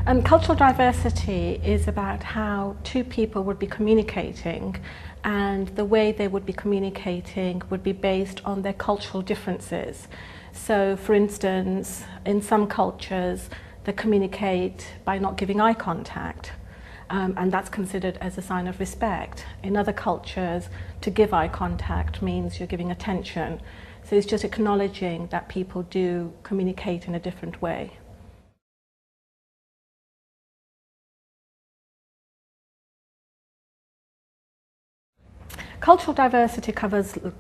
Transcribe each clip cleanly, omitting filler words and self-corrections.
Cultural diversity is about how two people would be communicating, and the way they would be communicating would be based on their cultural differences. So, for instance, in some cultures, they communicate by not giving eye contact, and that's considered as a sign of respect. In other cultures, to give eye contact means you're giving attention. So it's just acknowledging that people do communicate in a different way. Cultural diversity covers a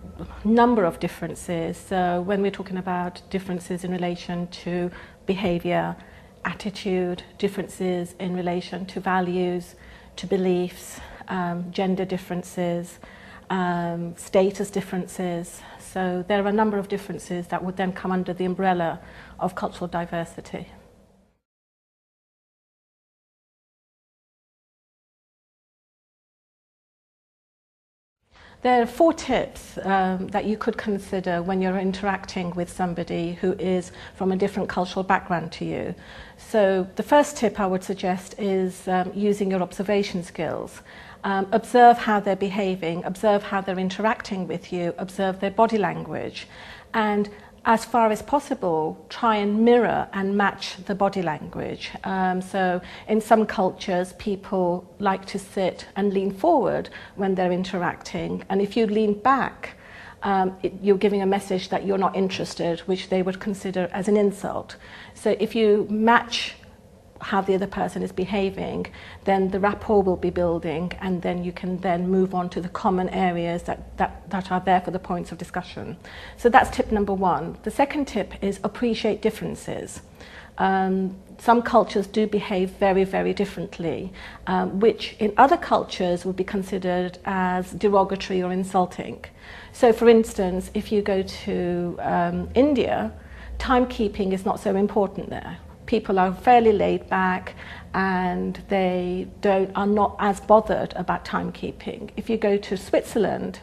number of differences. So when we're talking about differences in relation to behaviour, attitude, differences in relation to values, to beliefs, gender differences, status differences. So there are a number of differences that would then come under the umbrella of cultural diversity. There are 4 tips that you could consider when you're interacting with somebody who is from a different cultural background to you. So the first tip I would suggest is using your observation skills. Observe how they're behaving, observe how they're interacting with you, observe their body language, and as far as possible, try and mirror and match the body language. So in some cultures, people like to sit and lean forward when they're interacting. And if you lean back, you're giving a message that you're not interested, which they would consider as an insult. So if you match how the other person is behaving, then the rapport will be building, and then you can then move on to the common areas that are there for the points of discussion. So that's tip number 1. The second tip is appreciate differences. Some cultures do behave very, very differently, which in other cultures would be considered as derogatory or insulting. So for instance, if you go to India, timekeeping is not so important there. People are fairly laid back, and they are not as bothered about timekeeping. If you go to Switzerland,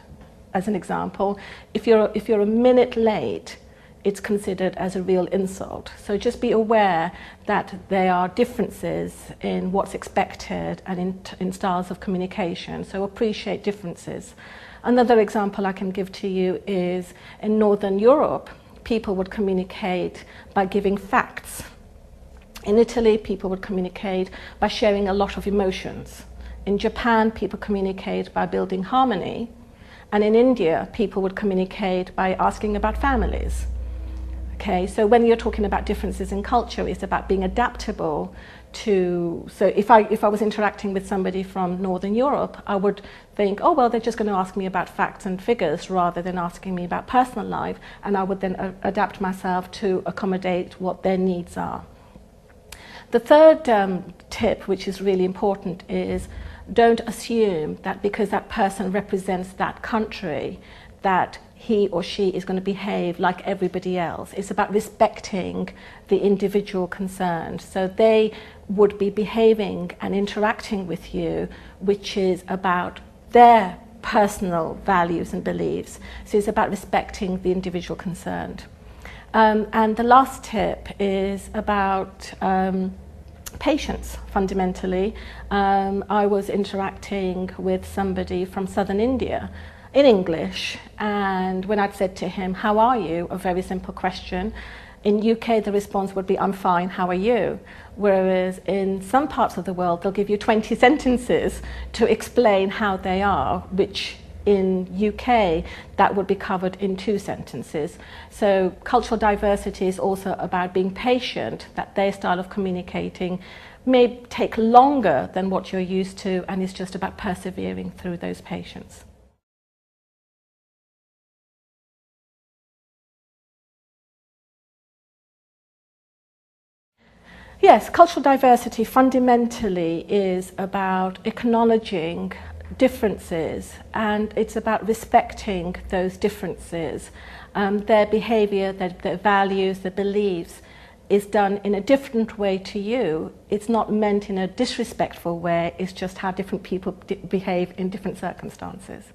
as an example, if you're a minute late, it's considered as a real insult. So just be aware that there are differences in what's expected and in styles of communication. So appreciate differences. Another example I can give to you is in Northern Europe, people would communicate by giving facts. In Italy, people would communicate by sharing a lot of emotions. In Japan, people communicate by building harmony. And in India, people would communicate by asking about families. Okay, so when you're talking about differences in culture, it's about being adaptable to, so if I was interacting with somebody from Northern Europe, I would think, oh, well, they're just going to ask me about facts and figures rather than asking me about personal life, and I would then adapt myself to accommodate what their needs are. The third tip, which is really important, is don't assume that because that person represents that country, that he or she is going to behave like everybody else. It's about respecting the individual concerned. So they would be behaving and interacting with you, which is about their personal values and beliefs. So it's about respecting the individual concerned. And the last tip is about patience, fundamentally. I was interacting with somebody from southern India in English, and when I'd said to him, "How are you?" a very simple question, in UK the response would be, "I'm fine, how are you?" Whereas in some parts of the world they'll give you 20 sentences to explain how they are, which in UK that would be covered in 2 sentences. So cultural diversity is also about being patient, that their style of communicating may take longer than what you're used to, and it's just about persevering through those patience. Yes, cultural diversity fundamentally is about acknowledging differences, and it's about respecting those differences. Their behaviour, their values, their beliefs is done in a different way to you. It's not meant in a disrespectful way, it's just how different people behave in different circumstances.